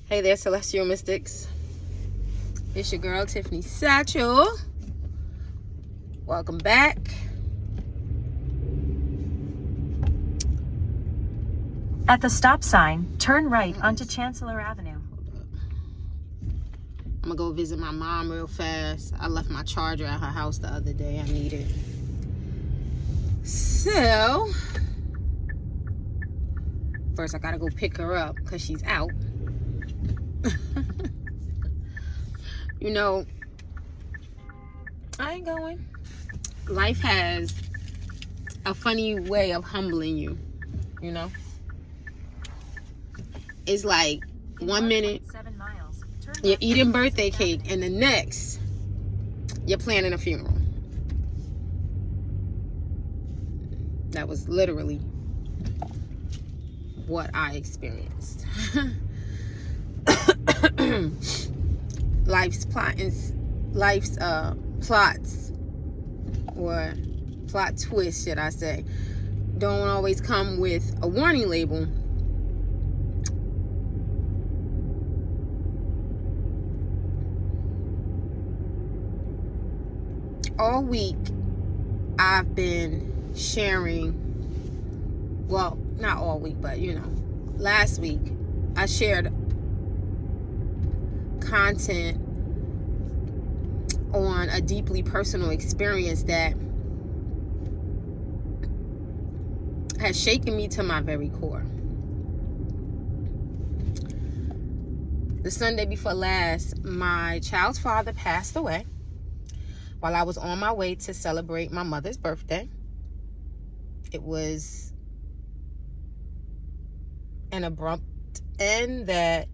Hey there, Celestial Mystics. It's your girl, Tiffany Satchel. Welcome back. At the stop sign, turn right onto Chancellor Avenue. I'm gonna go visit my mom real fast. I left my charger at her house the other day. I need it. So, first I gotta go pick her up because she's out. You know, I ain't going. Life has a funny way of humbling you, you know? It's like 1 minute you're eating birthday cake and the next you're planning a funeral. That was literally what I experienced. Life's plots, or plot twists, should I say, don't always come with a warning label. All week I've been sharing, well, not all week, but last week I shared content on a deeply personal experience that has shaken me to my very core. The Sunday before last, my child's father passed away while I was on my way to celebrate my mother's birthday. It was an abrupt end that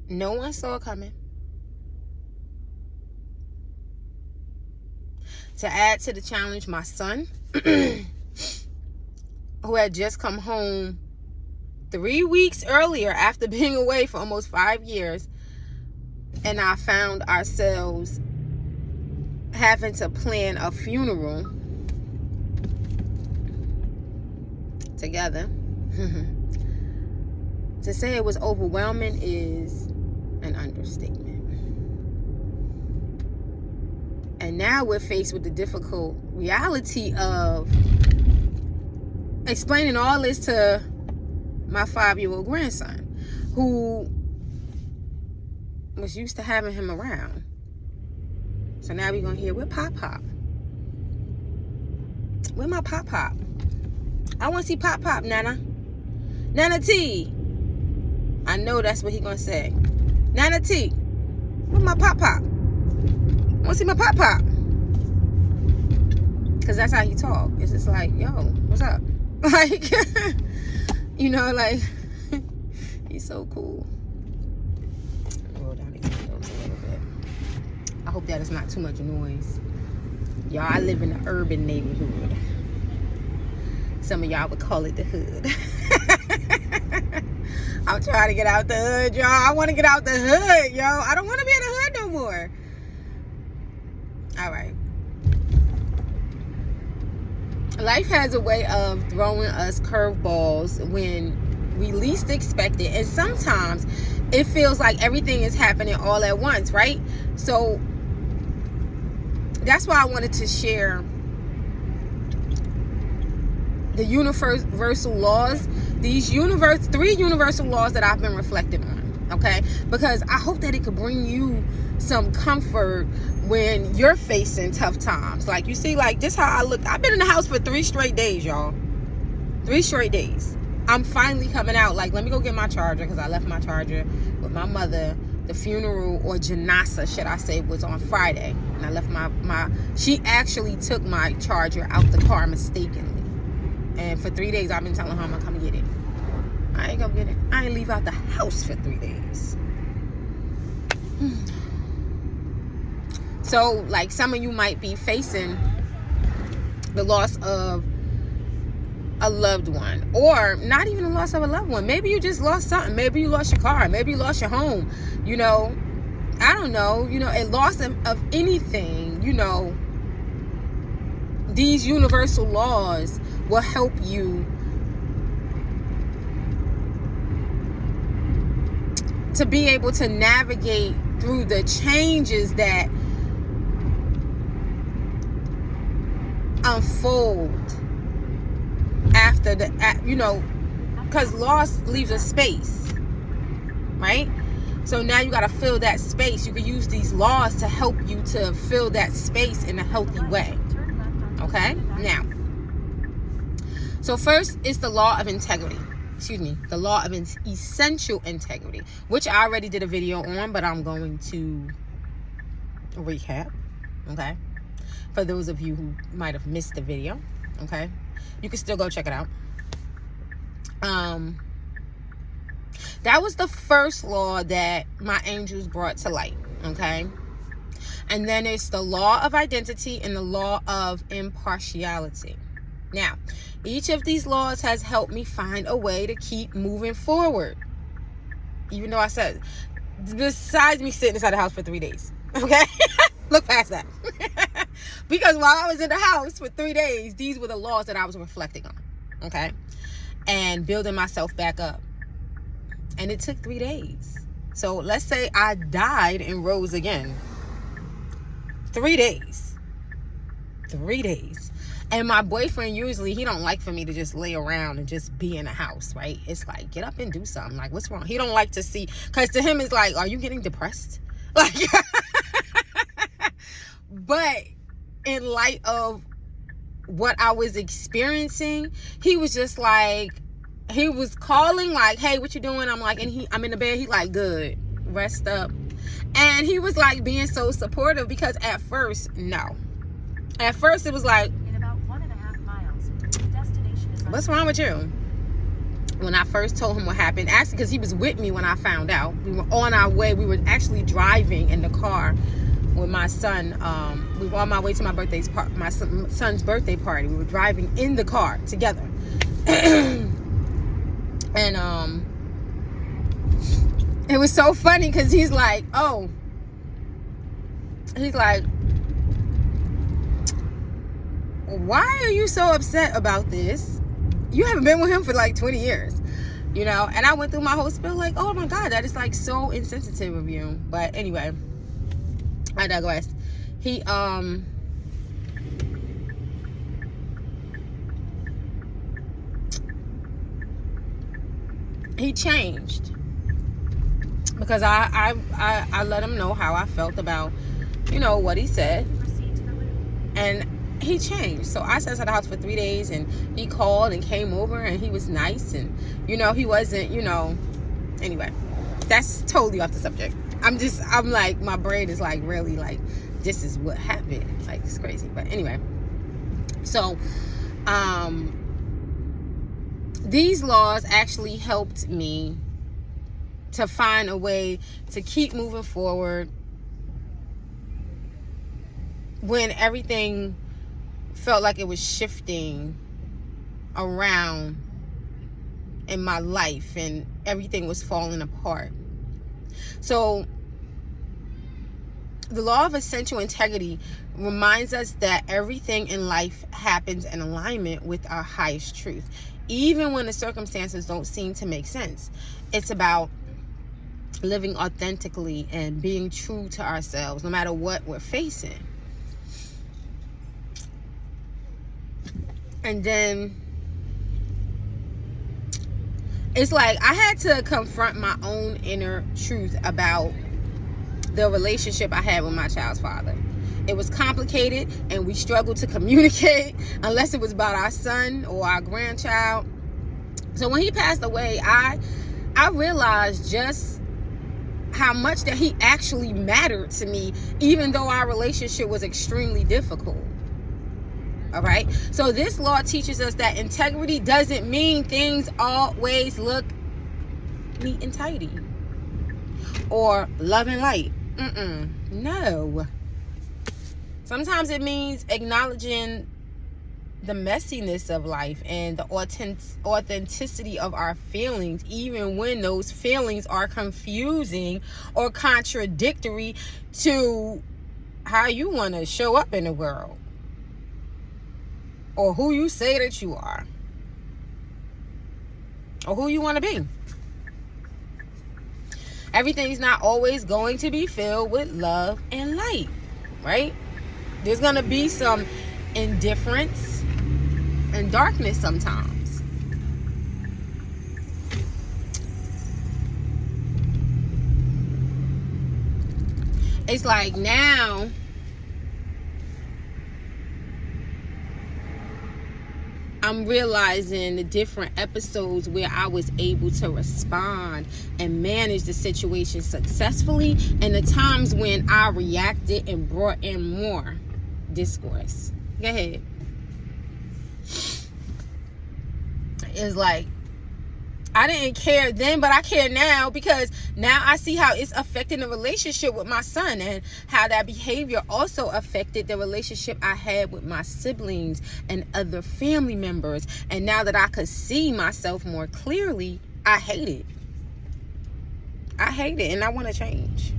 no one saw coming. To add to the challenge, my son, who had just come home 3 weeks earlier after being away for almost 5 years, and I found ourselves having to plan a funeral together. To say it was overwhelming is an understatement. And now we're faced with the difficult reality of explaining all this to my 5-year-old grandson, who was used to having him around. So now we're going to hear, where Pop? Where my Pop? I want to see Pop, Nana. Nana T. I know that's what he's going to say. Nana T. Where my Pop? I want to see my Pop. Because that's how he talk. It's just like, yo, what's up? Like, like, he's so cool. Roll down these windows a little bit. I hope that is not too much noise. Y'all, I live in an urban neighborhood. Some of y'all would call it the hood. I'm trying to get out the hood, y'all. I want to get out the hood, yo. I don't want to be in the hood no more. All right. Life has a way of throwing us curveballs when we least expect it. And sometimes it feels like everything is happening all at once, right? So that's why I wanted to share the universal laws, these three universal laws that I've been reflecting on, okay? Because I hope that it could bring you some comfort when you're facing tough times. Like, you see, like, this how I look. I've been in the house for 3 straight days, y'all. 3 straight days. I'm finally coming out. Like, let me go get my charger, because I left my charger with my mother. The funeral, or janasa, should I say, was on Friday. And I left she actually took my charger out the car mistakenly. And for 3 days, I've been telling her I'm gonna come and get it. I ain't gonna get it. I ain't leave out the house for 3 days. So, like, some of you might be facing the loss of a loved one, or not even the loss of a loved one. Maybe you just lost something. Maybe you lost your car. Maybe you lost your home. I don't know. A loss of anything. These universal laws will help you to be able to navigate through the changes that unfold after because loss leaves a space, right? So now you got to fill that space. You can use these laws to help you to fill that space in a healthy way. Okay? Now, so first is the law of integrity. The law of essential integrity, which I already did a video on, but I'm going to recap. Okay? For those of you who might have missed the video. Okay? You can still go check it out. That was the first law that my angels brought to light, okay? And then it's the law of identity and the law of impartiality. Now, each of these laws has helped me find a way to keep moving forward. Even though I said, besides me sitting inside the house for 3 days, okay? Look past that. Because while I was in the house for 3 days, these were the laws that I was reflecting on, okay? And building myself back up. And it took 3 days. So let's say I died and rose again. 3 days. 3 days. And my boyfriend usually, he don't like for me to just lay around and just be in the house, right? It's like, get up and do something. Like, what's wrong? He don't like to see, because to him it's like, are you getting depressed? Like, but in light of what I was experiencing, he was just like, he was calling like, hey, what you doing? I'm like, and I'm in the bed. He like, good, rest up. And he was like being so supportive, because at first, no. At first it was like, In about 1.5 miles, the destination is what's wrong with you? When I first told him what happened, actually, because he was with me when I found out. We were on our way. We were actually driving in the car with my son. We were on my way to my son's birthday party. We were driving in the car together. And it was so funny because he's like, why are you so upset about this? You haven't been with him for like 20 years, And I went through my whole spiel like, oh my God, that is like so insensitive of you. But anyway, I digress. He changed, because I let him know how I felt about, what he said, and he changed. So I sat at the house for 3 days, and he called and came over, and he was nice, and he wasn't, anyway, that's totally off the subject. I'm like, my brain is like really like, this is what happened, like it's crazy. But anyway, so these laws actually helped me to find a way to keep moving forward when everything felt like it was shifting around in my life and everything was falling apart. So the law of essential integrity reminds us that everything in life happens in alignment with our highest truth, even when the circumstances don't seem to make sense. It's about living authentically and being true to ourselves, no matter what we're facing. And then it's like I had to confront my own inner truth about the relationship I had with my child's father. It was complicated, and we struggled to communicate unless it was about our son or our grandchild. So when he passed away, I realized just how much that he actually mattered to me, even though our relationship was extremely difficult. All right. So this law teaches us that integrity doesn't mean things always look neat and tidy or love and light. No. Sometimes it means acknowledging the messiness of life and the authenticity of our feelings, even when those feelings are confusing or contradictory to how you want to show up in the world or who you say that you are or who you want to be. Everything's not always going to be filled with love and light, right? There's going to be some indifference and darkness sometimes. It's like now I'm realizing the different episodes where I was able to respond and manage the situation successfully, and the times when I reacted and brought in more discourse. Go ahead. It's like I didn't care then, but I care now, because now I see how it's affecting the relationship with my son, and how that behavior also affected the relationship I had with my siblings and other family members. And now that I could see myself more clearly, I hate it. I hate it, and I want to change.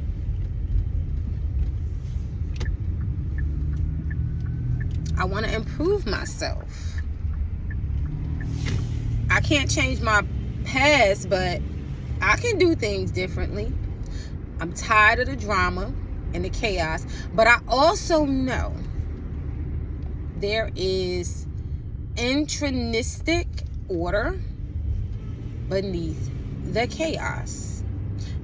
I want to improve myself. I can't change my past, but I can do things differently. I'm tired of the drama and the chaos, but I also know there is intrinsic order beneath the chaos.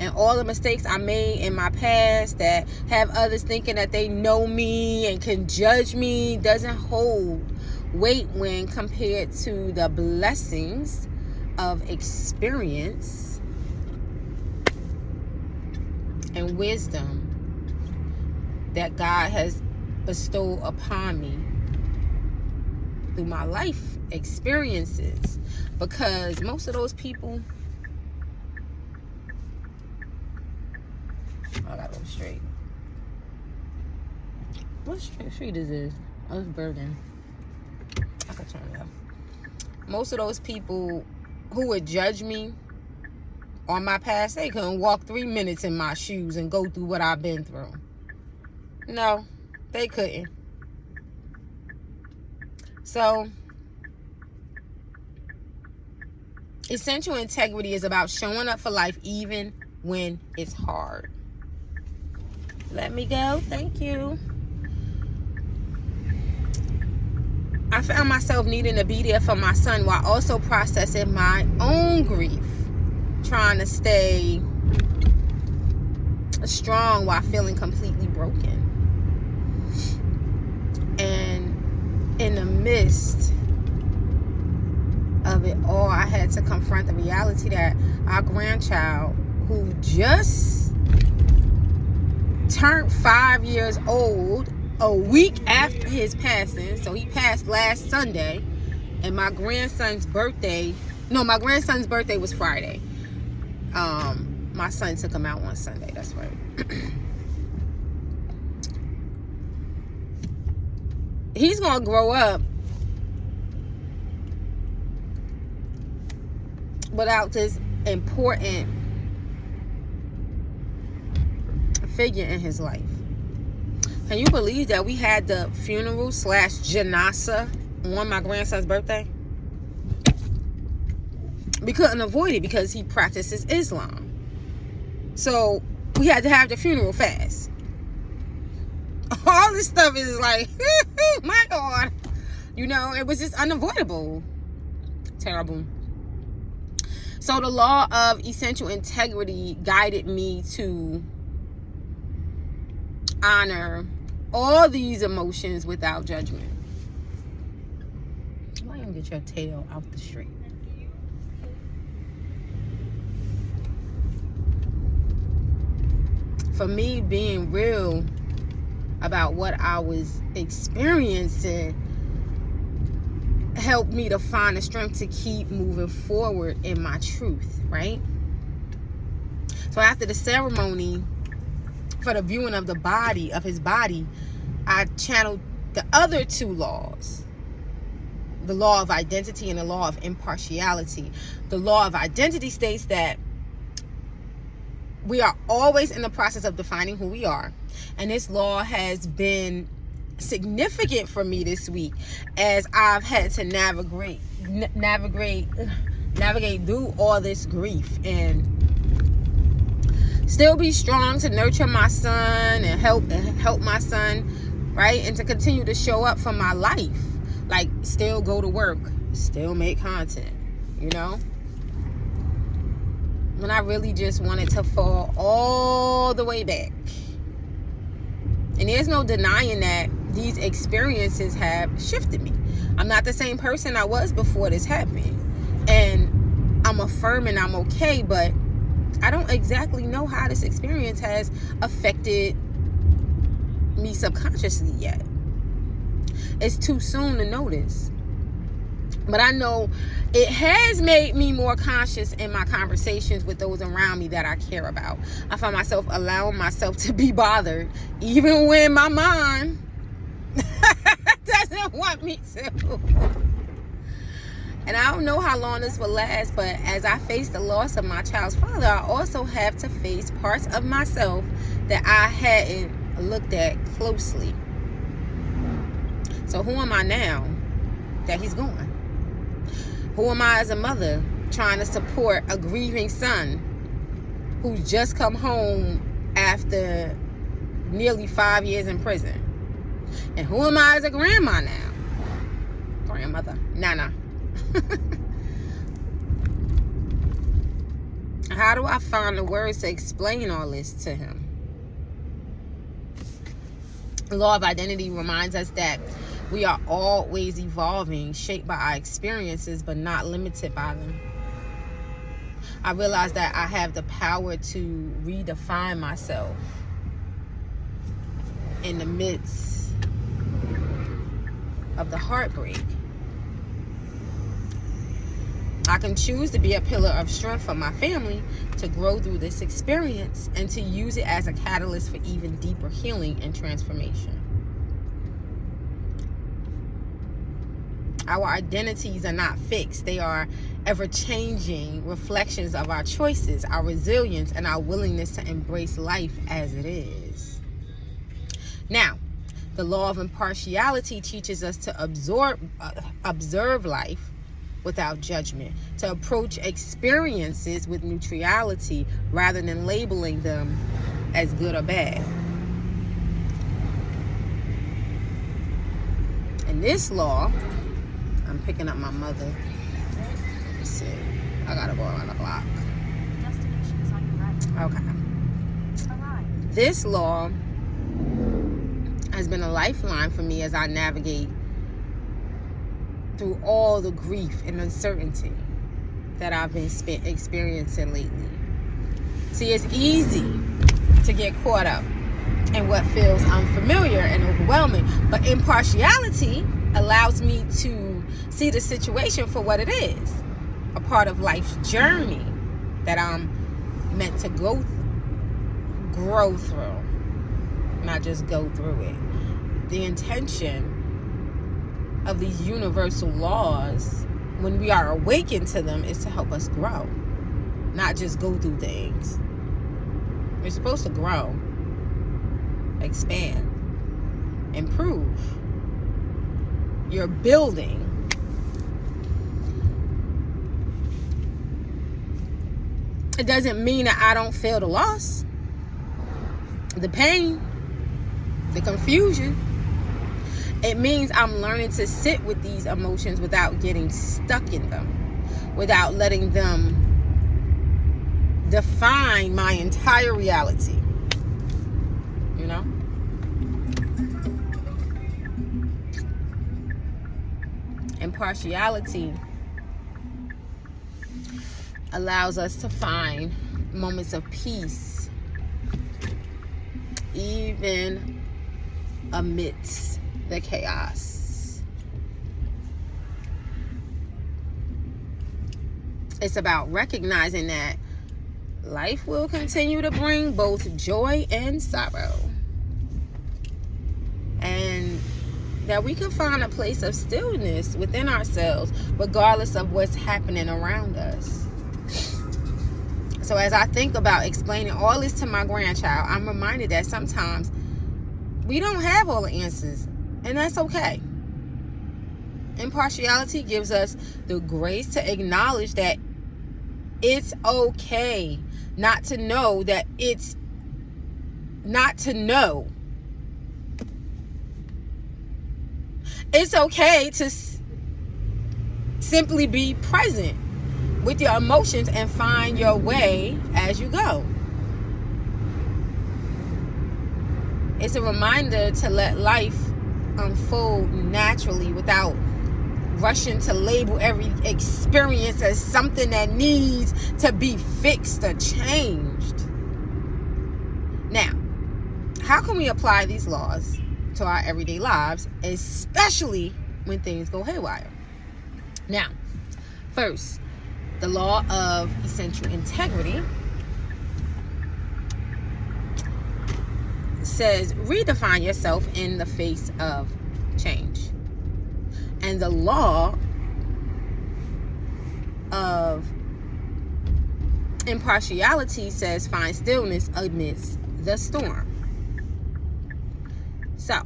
And all the mistakes I made in my past that have others thinking that they know me and can judge me doesn't hold weight when compared to the blessings of experience and wisdom that God has bestowed upon me through my life experiences. Because most of those people, I gotta go straight. What street is this? Oh, it's Bergen. I can turn it up. Most of those people who would judge me on my past, they couldn't walk 3 minutes in my shoes and go through what I've been through. No, they couldn't. So, essential integrity is about showing up for life even when it's hard. Let me go. Thank you. I found myself needing to be there for my son while also processing my own grief, trying to stay strong while feeling completely broken. And in the midst of it all, I had to confront the reality that our grandchild, who just turned 5 years old a week after his passing, so he passed last Sunday, and my grandson's birthday was Friday. My son took him out on Sunday, that's right. He's gonna grow up without this important figure in his life. Can you believe that we had the funeral / janasa on my grandson's birthday? We couldn't avoid it because he practices Islam. So we had to have the funeral fast. All this stuff is like, my God. You know, it was just unavoidable. Terrible. So the law of essential integrity guided me to honor all these emotions without judgment. Why don't you get your tail out the street? For me, being real about what I was experiencing helped me to find the strength to keep moving forward in my truth, right? So after the ceremony for the viewing of his body, I channeled the other two laws. The law of identity and the law of impartiality. The law of identity states that we are always in the process of defining who we are. And this law has been significant for me this week as I've had to navigate through all this grief. And still be strong to nurture my son and help my son, right? And to continue to show up for my life. Like, still go to work, still make content, you know? When I really just wanted to fall all the way back. And there's no denying that these experiences have shifted me. I'm not the same person I was before this happened. And I'm affirming I'm okay, but I don't exactly know how this experience has affected me subconsciously yet. It's too soon to notice. But I know it has made me more conscious in my conversations with those around me that I care about. I find myself allowing myself to be bothered, even when my mind doesn't want me to. And I don't know how long this will last, but as I face the loss of my child's father, I also have to face parts of myself that I hadn't looked at closely. So who am I now that he's gone? Who am I as a mother trying to support a grieving son who's just come home after nearly 5 years in prison? And who am I as a grandma now? Grandmother. Nana. How do I find the words to explain all this to him? The law of identity reminds us that we are always evolving, shaped by our experiences, but not limited by them. I realize that I have the power to redefine myself in the midst of the heartbreak. I can choose to be a pillar of strength for my family, to grow through this experience, and to use it as a catalyst for even deeper healing and transformation. Our identities are not fixed. They are ever-changing reflections of our choices, our resilience, and our willingness to embrace life as it is. Now, the law of impartiality teaches us to observe life without judgment, to approach experiences with neutrality rather than labeling them as good or bad. And this law, I'm picking up my mother. Let me see. I gotta go around the block. Destination is on your right. Okay. Arrive. This law has been a lifeline for me as I navigate through all the grief and uncertainty that I've been experiencing lately. See, it's easy to get caught up in what feels unfamiliar and overwhelming, but impartiality allows me to see the situation for what it is, a part of life's journey that I'm meant to grow through, not just go through it. The intention of these universal laws, when we are awakened to them, is to help us grow, not just go through things. We're supposed to grow, expand, improve. You're building. It doesn't mean that I don't feel the loss, the pain, the confusion. It means I'm learning to sit with these emotions without getting stuck in them, without letting them define my entire reality. You know? Impartiality allows us to find moments of peace, even amidst the chaos. It's about recognizing that life will continue to bring both joy and sorrow, and that we can find a place of stillness within ourselves regardless of what's happening around us. So as I think about explaining all this to my grandchild, I'm reminded that sometimes we don't have all the answers, and that's okay. Impartiality gives us the grace to acknowledge that It's okay not to know that it's not to know. It's okay to simply be present with your emotions and find your way as you go. It's a reminder to let life unfold naturally without rushing to label every experience as something that needs to be fixed or changed. Now, how can we apply these laws to our everyday lives, especially when things go haywire? Now, first, the law of essential integrity says redefine yourself in the face of change. And the law of impartiality says find stillness amidst the storm. So,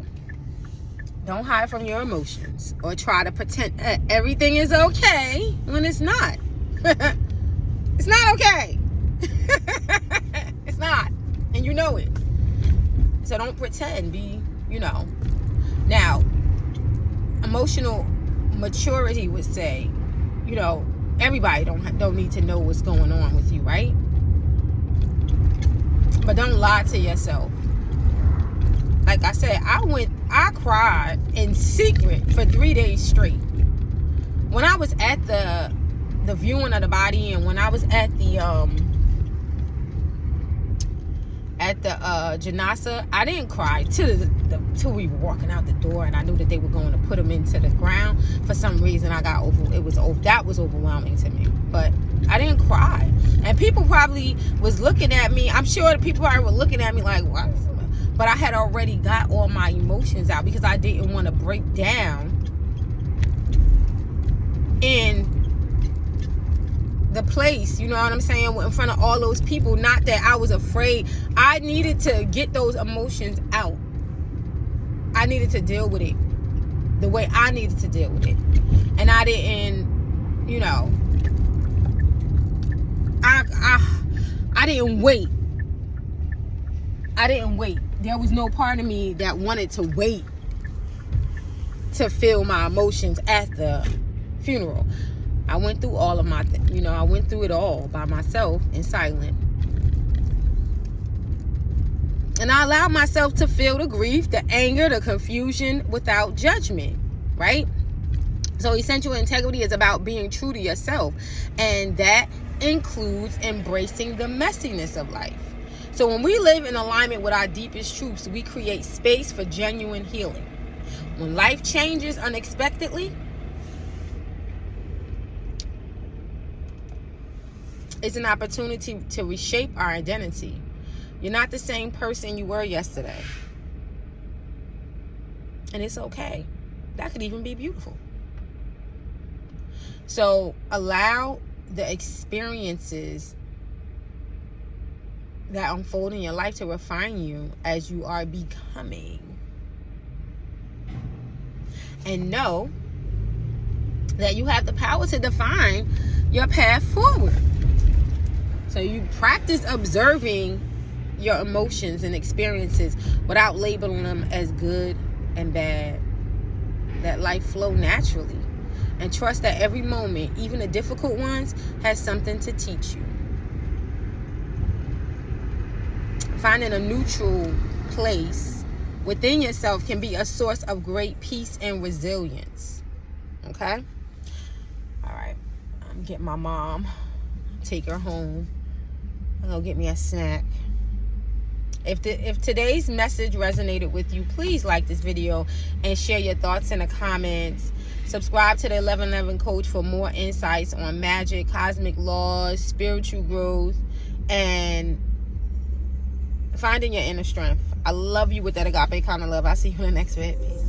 don't hide from your emotions or try to pretend everything is okay when it's not. It's not okay. It's not. And you know it. So don't pretend. Be. Now, emotional maturity would say, everybody don't need to know what's going on with you, right? But don't lie to yourself. Like I said, I cried in secret for 3 days straight. When I was at the viewing of the body, and when I was at the janasa, I didn't cry till we were walking out the door, and I knew that they were going to put him into the ground. For some reason, that was overwhelming to me. But I didn't cry, and people probably was looking at me. I'm sure the people probably were looking at me like, what? But I had already got all my emotions out because I didn't want to break down in the place, you know what I'm saying, in front of all those people. Not that I was afraid. I needed to get those emotions out. I needed to deal with it the way I needed to deal with it. And I didn't, I didn't wait. There was no part of me that wanted to wait to feel my emotions at the funeral. I went through all of my, I went through it all by myself in silence. And I allowed myself to feel the grief, the anger, the confusion without judgment, right? So essential integrity is about being true to yourself. And that includes embracing the messiness of life. So when we live in alignment with our deepest truths, we create space for genuine healing. When life changes unexpectedly, it's an opportunity to reshape our identity. You're not the same person you were yesterday. And it's okay. That could even be beautiful. So allow the experiences that unfold in your life to refine you as you are becoming. And know that you have the power to define your path forward. So you practice observing your emotions and experiences without labeling them as good and bad. Let life flow naturally. And trust that every moment, even the difficult ones, has something to teach you. Finding a neutral place within yourself can be a source of great peace and resilience. Okay? All right. I'm getting my mom. Take her home. I'm going to get me a snack. If today's message resonated with you, please like this video and share your thoughts in the comments. Subscribe to the 1111 Coach for more insights on magic, cosmic laws, spiritual growth, and finding your inner strength. I love you with that agape kind of love. I'll see you in the next video. Peace.